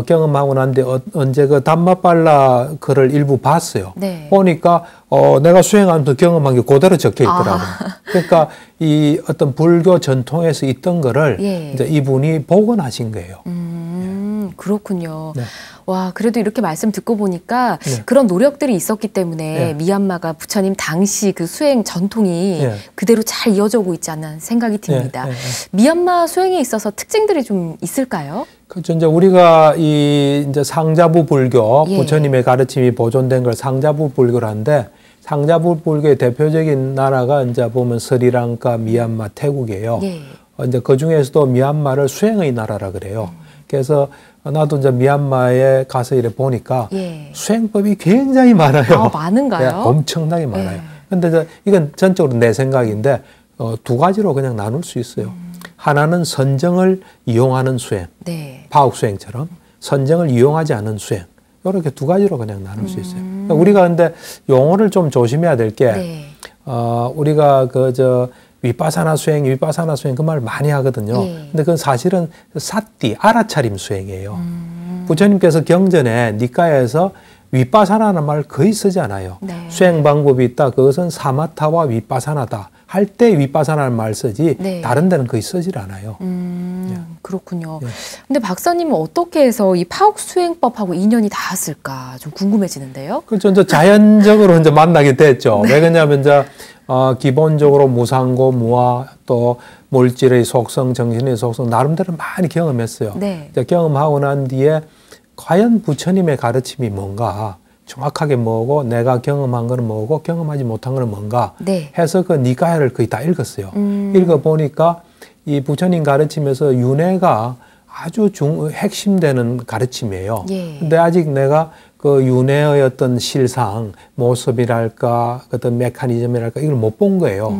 경험하고 난 뒤에 언제 그 담마빨라 글을 일부 봤어요. 네. 보니까 내가 수행하면서 경험한 게 그대로 적혀 있더라고요. 그러니까 이 어떤 불교 전통에서 있던 거를 예. 이제 이분이 복원하신 거예요. 그렇군요. 네. 와, 그래도 이렇게 말씀 듣고 보니까 네. 그런 노력들이 있었기 때문에 네. 미얀마가 부처님 당시 그 수행 전통이 네. 그대로 잘 이어져 오고 있지 않나 생각이 듭니다. 네. 미얀마 수행에 있어서 특징들이 좀 있을까요? 그렇죠. 이제 우리가 이제 상자부 불교, 예. 부처님의 가르침이 보존된 걸 상자부 불교라는데 상자부 불교의 대표적인 나라가 이제 보면 스리랑카, 미얀마, 태국이에요. 예. 이제 그 중에서도 미얀마를 수행의 나라라 그래요. 그래서 나도 이제 미얀마에 가서 이래 보니까 예. 수행법이 굉장히 많아요. 아, 많은가요? 네, 엄청나게 많아요. 예. 근데 이건 전적으로 내 생각인데 두 가지로 그냥 나눌 수 있어요. 하나는 선정을 이용하는 수행, 네. 파옥 수행처럼 선정을 이용하지 않은 수행. 이렇게 두 가지로 그냥 나눌 수 있어요. 그러니까 우리가 근데 용어를 좀 조심해야 될 게, 네. 우리가 위파사나 수행 그 말 많이 하거든요. 예. 근데 그건 사실은 사띠, 알아차림 수행이에요. 부처님께서 경전에 니까에서 위파사나라는 말 거의 쓰지 않아요. 네. 수행 방법이 있다. 그것은 사마타와 위파사나다. 할 때 위파사나라는 말 쓰지 네. 다른 데는 거의 쓰질 않아요. 그렇군요. 예. 근데 박사님은 어떻게 해서 이 파옥 수행법하고 인연이 닿았을까 좀 궁금해지는데요. 그렇죠. 이제 자연적으로 이제 만나게 됐죠. 왜 그러냐면 이제 기본적으로 무상고, 무아, 또 물질의 속성, 정신의 속성 나름대로 많이 경험했어요. 네. 이제 경험하고 난 뒤에 과연 부처님의 가르침이 뭔가, 정확하게 뭐고, 내가 경험한 거는 뭐고, 경험하지 못한 거는 뭔가 네. 해서 그 니까야를 거의 다 읽었어요. 읽어보니까 이 부처님 가르침에서 윤회가 아주 핵심되는 가르침이에요. 예. 근데 아직 내가 그 윤회의 어떤 실상, 모습이랄까, 어떤 메커니즘이랄까, 이걸 못 본 거예요.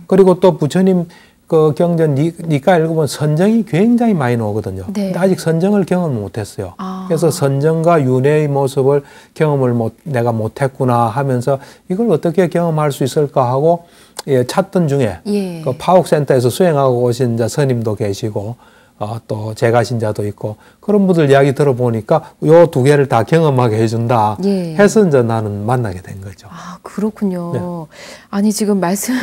그리고 또 부처님 그 경전 니까 읽어보면 선정이 굉장히 많이 나오거든요. 네. 근데 아직 선정을 경험을 못 했어요. 아. 그래서 선정과 윤회의 모습을 내가 못 했구나 하면서 이걸 어떻게 경험할 수 있을까 하고 찾던 중에 예. 그 파옥센터에서 수행하고 오신 이제 스님도 계시고 또 제가신자도 있고 그런 분들 이야기 들어보니까 요 두 개를 다 경험하게 해준다 예. 해서 이제 나는 만나게 된 거죠. 아, 그렇군요. 네. 아니, 지금 말씀,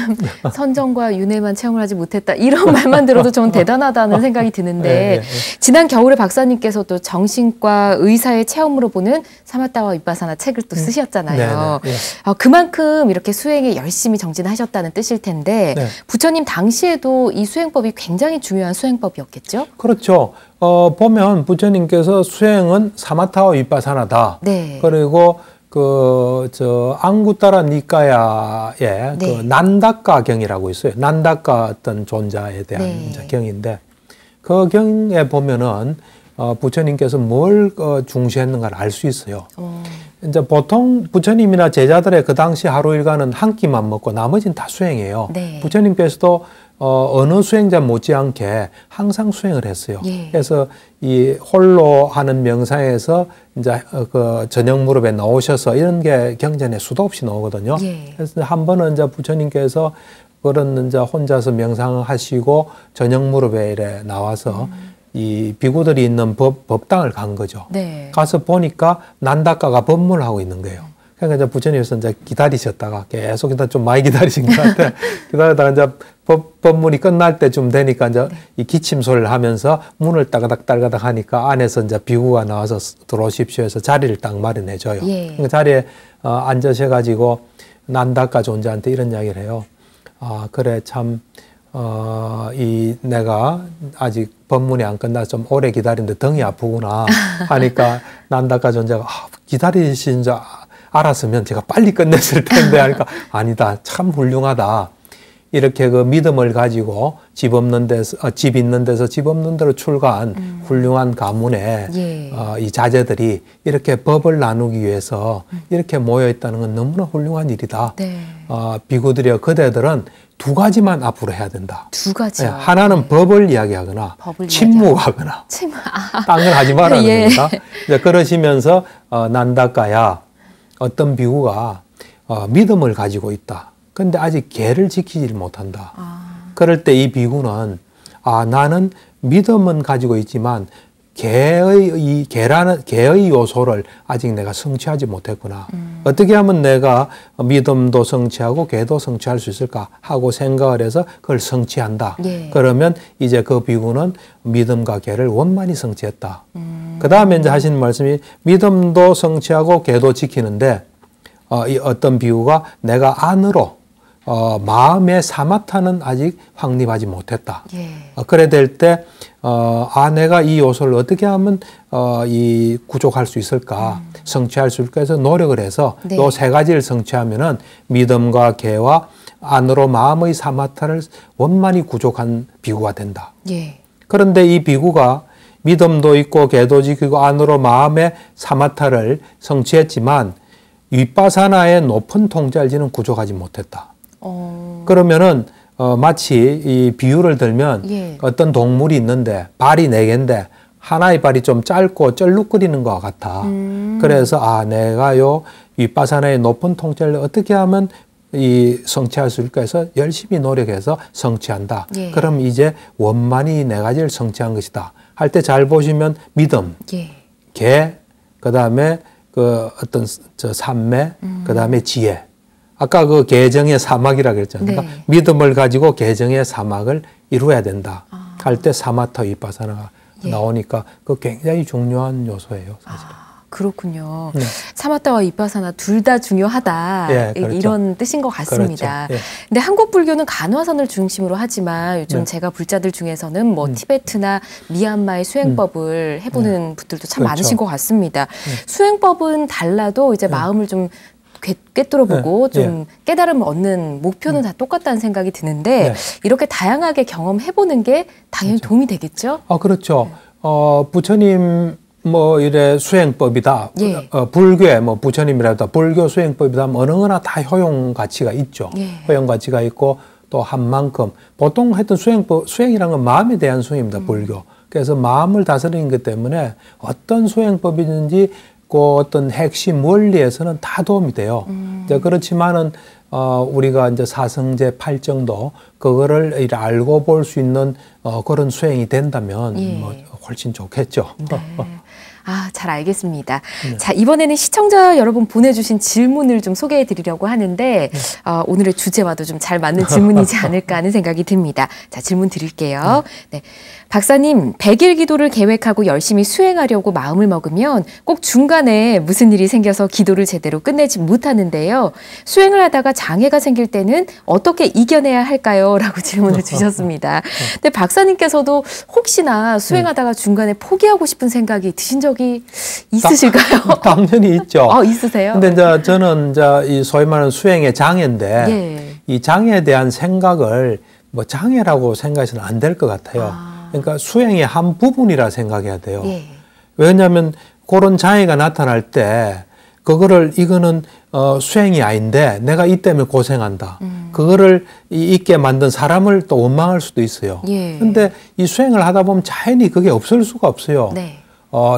선정과 윤회만 체험을 하지 못했다. 이런 말만 들어도 전 대단하다는 생각이 드는데, 네, 네. 지난 겨울에 박사님께서도 정신과 의사의 체험으로 보는 사마타와 위파사나 책을 또 쓰셨잖아요. 네, 네, 그만큼 이렇게 수행에 열심히 정진하셨다는 뜻일 텐데, 네. 부처님 당시에도 이 수행법이 굉장히 중요한 수행법이었겠죠? 그렇죠. 보면 부처님께서 수행은 사마타와 위파사나다. 네. 그리고 앙구따라 니까야에 네. 그 난다카 경이라고 있어요. 난다카 어떤 존자에 대한 네. 이제 경인데 그 경에 보면은 부처님께서 뭘 중시했는가를 알 수 있어요. 이제 보통 부처님이나 제자들의 그 당시 하루 일과는 한 끼만 먹고 나머지는 다 수행해요. 네. 부처님께서도 어느 수행자 못지않게 항상 수행을 했어요. 예. 그래서 이 홀로 하는 명상에서 이제 그 저녁 무렵에 나오셔서 이런 게 경전에 수도 없이 나오거든요. 예. 그래서 한 번은 이제 부처님께서 그런 이제 혼자서 명상하시고 저녁 무렵에 이래 나와서 이 비구들이 있는 법당을 간 거죠. 네. 가서 보니까 난다카가 법문을 하고 있는 거예요. 그러니까 이제 부처님께서 이제 기다리셨다가 계속 일단 좀 많이 기다리신 것 같아. 기다리다가 이제 법문이 끝날 때쯤 되니까 이제 이 기침 소리를 하면서 문을 따가닥 하니까 안에서 이제 비구가 나와서 들어오십시오 해서 자리를 딱 마련해 줘요. 예. 그러니까 자리에 앉으셔가지고 난다카 존재한테 이런 이야기를 해요. 그래 참 내가 아직 법문이 안 끝나서 좀 오래 기다리는데 등이 아프구나 하니까 난다카 존재가 기다리신 줄 알았으면 제가 빨리 끝냈을 텐데 하니까 아니다. 참 훌륭하다. 이렇게 그 믿음을 가지고 집 있는 데서 집 없는 데로 출가한 훌륭한 가문에 예. 이 자제들이 이렇게 법을 나누기 위해서 이렇게 모여 있다는 건 너무나 훌륭한 일이다. 네. 비구들이여 그대들은 두 가지만 앞으로 해야 된다. 두 가지요. 네, 하나는 법을 이야기하거나 침묵하거나 딴 건 하지 말라는 예. 겁니다. 이제 그러시면서 난다카야 어떤 비구가 믿음을 가지고 있다. 근데 아직 계를 지키지를 못한다. 그럴 때 이 비구는 나는 믿음은 가지고 있지만 계의 요소를 아직 내가 성취하지 못했구나. 어떻게 하면 내가 믿음도 성취하고 계도 성취할 수 있을까 하고 생각을 해서 그걸 성취한다. 예. 그러면 이제 그 비구는 믿음과 계를 원만히 성취했다. 그 다음에 이제 하시는 말씀이 믿음도 성취하고 계도 지키는데 이 어떤 비구가 내가 안으로 마음의 사마타는 아직 확립하지 못했다. 예. 그래 될 때, 내가 이 요소를 어떻게 하면, 이 구족할 수 있을까, 성취할 수 있을까 해서 노력을 해서 네. 요 세 가지를 성취하면은 믿음과 계와 안으로 마음의 사마타를 원만히 구족한 비구가 된다. 예. 그런데 이 비구가 믿음도 있고 계도 지키고 안으로 마음의 사마타를 성취했지만 윗바사나의 높은 통제를 지는 구족하지 못했다. 그러면은 마치 이 비유를 들면 예. 어떤 동물이 있는데 발이 4개인데 하나의 발이 좀 짧고 쩔룩거리는 것 같아. 그래서 내가요 윗바사나의 높은 통제를 어떻게 하면 이 성취할 수 있을까 해서 열심히 노력해서 성취한다. 예. 그럼 이제 원만히 4가지를 성취한 것이다. 할 때 잘 보시면 믿음, 예. 계, 그다음에 그 어떤 산매, 그다음에 지혜. 아까 그 계정의 사막이라고 했잖아요. 그러니까 네. 믿음을 가지고 계정의 사막을 이루어야 된다. 할 때 사마타 윗바사나가 예. 나오니까 그 굉장히 중요한 요소예요, 사실. 그렇군요. 사마타와 윗바사나 둘 다 중요하다. 예, 그렇죠. 이런 뜻인 것 같습니다. 그렇죠. 예. 근데 한국 불교는 간화선을 중심으로 하지만 요즘 제가 불자들 중에서는 뭐 티베트나 미얀마의 수행법을 해보는 분들도 참 그렇죠. 많으신 것 같습니다. 수행법은 달라도 이제 마음을 좀 꿰뚫어보고 네. 좀 깨달음을 얻는 목표는 다 똑같다는 생각이 드는데 네. 이렇게 다양하게 경험해보는 게 당연히 도움이 되겠죠? 그렇죠. 부처님 뭐 이래 수행법이다. 예. 불교의 뭐 부처님이라도 불교 수행법이다. 하면 어느 거나 다 효용 가치가 있죠. 예. 효용 가치가 있고 또 한 만큼 보통 했던 수행이라는 건 마음에 대한 수행입니다. 불교. 그래서 마음을 다스리는 것 때문에 어떤 수행법이든지 그 어떤 핵심 원리에서는 다 도움이 돼요. 이제 그렇지만은 우리가 이제 사성제 8정도 그거를 이렇게 알고 볼 수 있는 그런 수행이 된다면 예. 뭐 훨씬 좋겠죠. 네. 잘 알겠습니다. 자, 이번에는 시청자 여러분 보내주신 질문을 좀 소개해 드리려고 하는데, 오늘의 주제와도 좀 잘 맞는 질문이지 않을까 하는 생각이 듭니다. 자, 질문 드릴게요. 네. 박사님, 100일 기도를 계획하고 열심히 수행하려고 마음을 먹으면 꼭 중간에 무슨 일이 생겨서 기도를 제대로 끝내지 못하는데요. 수행을 하다가 장애가 생길 때는 어떻게 이겨내야 할까요? 라고 질문을 주셨습니다. 근데 박사님께서도 혹시나 수행하다가 중간에 포기하고 싶은 생각이 드신 적이 있으실까요? 당연히 있죠. 있으세요? 근데 이제 저는 이제 이 소위 말하는 수행의 장애인데 예. 이 장애에 대한 생각을 뭐 장애라고 생각해서는 안 될 것 같아요. 그러니까 수행의 한 부분이라 생각해야 돼요. 예. 왜냐하면 그런 장애가 나타날 때 그거를 이거는 수행이 아닌데 내가 이 때문에 고생한다. 그거를 있게 만든 사람을 또 원망할 수도 있어요. 예. 근데 이 수행을 하다 보면 자연히 그게 없을 수가 없어요. 네.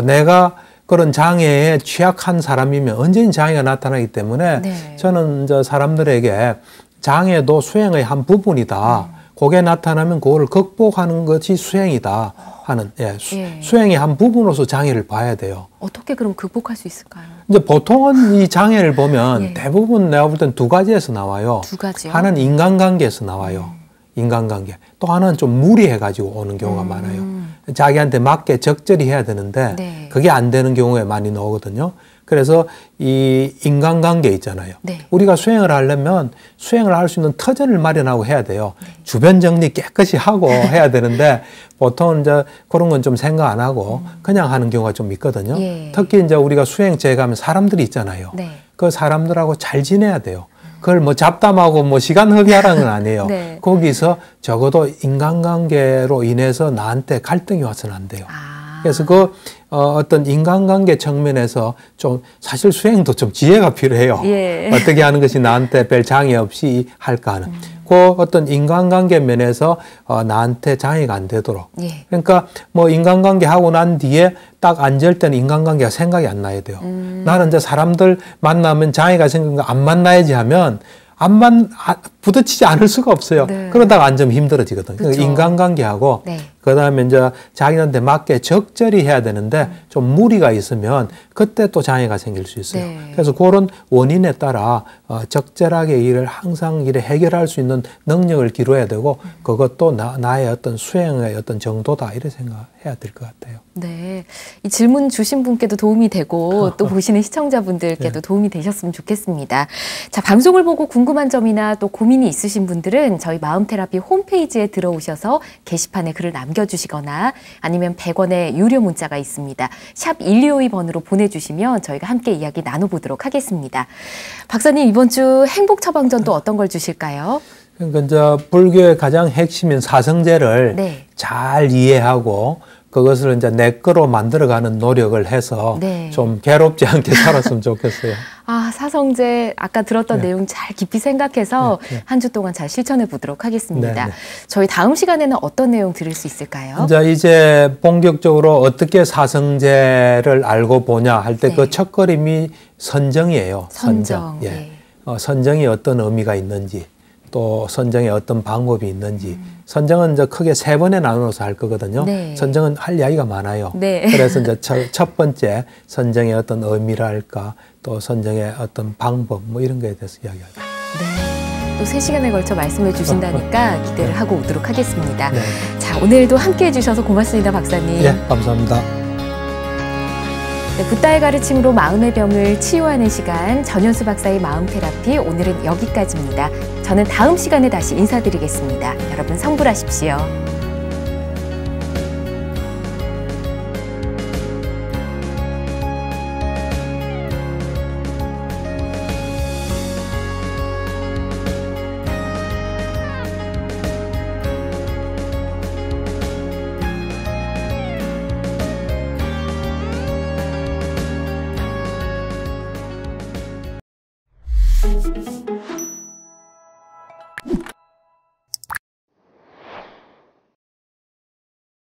내가 그런 장애에 취약한 사람이면 언제든 장애가 나타나기 때문에 네. 저는 이제 사람들에게 장애도 수행의 한 부분이다. 그게 나타나면 그거를 극복하는 것이 수행이다 하는 예. 수행의 한 부분으로서 장애를 봐야 돼요. 어떻게 그럼 극복할 수 있을까요? 이제 보통은 이 장애를 보면 예. 대부분 내가 볼 땐 2가지에서 나와요. 2가지요? 하나는 인간관계에서 나와요. 인간관계. 또 하나는 좀 무리해가지고 오는 경우가 많아요. 자기한테 맞게 적절히 해야 되는데 네. 그게 안 되는 경우에 많이 나오거든요. 그래서 이 인간관계 있잖아요. 네. 우리가 수행을 하려면 수행을 할 수 있는 터전을 마련하고 해야 돼요. 주변 정리 깨끗이 하고 해야 되는데 보통 이제 그런 건 좀 생각 안 하고 그냥 하는 경우가 좀 있거든요. 예. 특히 이제 우리가 수행지에 가면 사람들이 있잖아요. 네. 그 사람들하고 잘 지내야 돼요. 그걸 뭐 잡담하고 뭐 시간 허비하라는 건 아니에요. 네. 거기서 적어도 인간관계로 인해서 나한테 갈등이 와서는 안 돼요. 아. 그래서 그 어떤 인간관계 측면에서 좀 사실 수행도 좀 지혜가 필요해요. 예. 어떻게 하는 것이 나한테 별 장애 없이 할까 하는. 그 어떤 인간관계 면에서 나한테 장애가 안 되도록. 예. 그러니까 뭐 인간관계 하고 난 뒤에 딱 앉을 때는 인간관계가 생각이 안 나야 돼요. 나는 이제 사람들 만나면 장애가 생긴 거 안 만나야지 하면 부딪히지 않을 수가 없어요. 네. 그러다가 앉으면 힘들어지거든요. 그렇죠. 인간관계하고 네. 그다음에 이제 자기한테 맞게 적절히 해야 되는데 좀 무리가 있으면 그때 또 장애가 생길 수 있어요. 네. 그래서 그런 원인에 따라 적절하게 일을 항상 일에 해결할 수 있는 능력을 기르어야 되고 그것도 나의 어떤 수행의 어떤 정도다 이렇게 생각해야 될 것 같아요. 네. 이 질문 주신 분께도 도움이 되고 또 보시는 시청자분들께도 도움이 되셨으면 좋겠습니다. 자, 방송을 보고 궁금한 점이나 또 고민이 있으신 분들은 저희 마음테라피 홈페이지에 들어오셔서 게시판에 글을 남겨주시거나 아니면 100원의 유료 문자가 있습니다. 샵 1252번으로 보내주시면 저희가 함께 이야기 나눠보도록 하겠습니다. 박사님, 이번 주 행복 처방전 또 어떤 걸 주실까요? 그러니까 이제 불교의 가장 핵심인 사성제를 네. 잘 이해하고 그것을 이제 내 거로 만들어가는 노력을 해서 네. 좀 괴롭지 않게 살았으면 좋겠어요. 아, 사성제 아까 들었던 네. 내용 잘 깊이 생각해서 네, 네. 한 주 동안 잘 실천해 보도록 하겠습니다. 네, 네. 저희 다음 시간에는 어떤 내용 들을 수 있을까요? 이제 본격적으로 어떻게 사성제를 알고 보냐 할 때 그 네. 첫걸음이 선정이에요. 선정. 예. 네. 선정이 어떤 의미가 있는지, 또 선정에 어떤 방법이 있는지. 선정은 이제 크게 세 번에 나눠서 할 거거든요. 네. 선정은 할 이야기가 많아요. 네. 그래서 이제 첫 번째 선정의 어떤 의미랄까, 또 선정의 어떤 방법 뭐 이런 거에 대해서 이야기합니다. 네. 또 3시간에 걸쳐 말씀해 주신다니까 기대를 하고 오도록 하겠습니다. 네. 자, 오늘도 함께 해주셔서 고맙습니다, 박사님. 예, 감사합니다. 네, 붓다의 가르침으로 마음의 병을 치유하는 시간, 전현수 박사의 마음 테라피, 오늘은 여기까지입니다. 저는 다음 시간에 다시 인사드리겠습니다. 여러분 성불하십시오.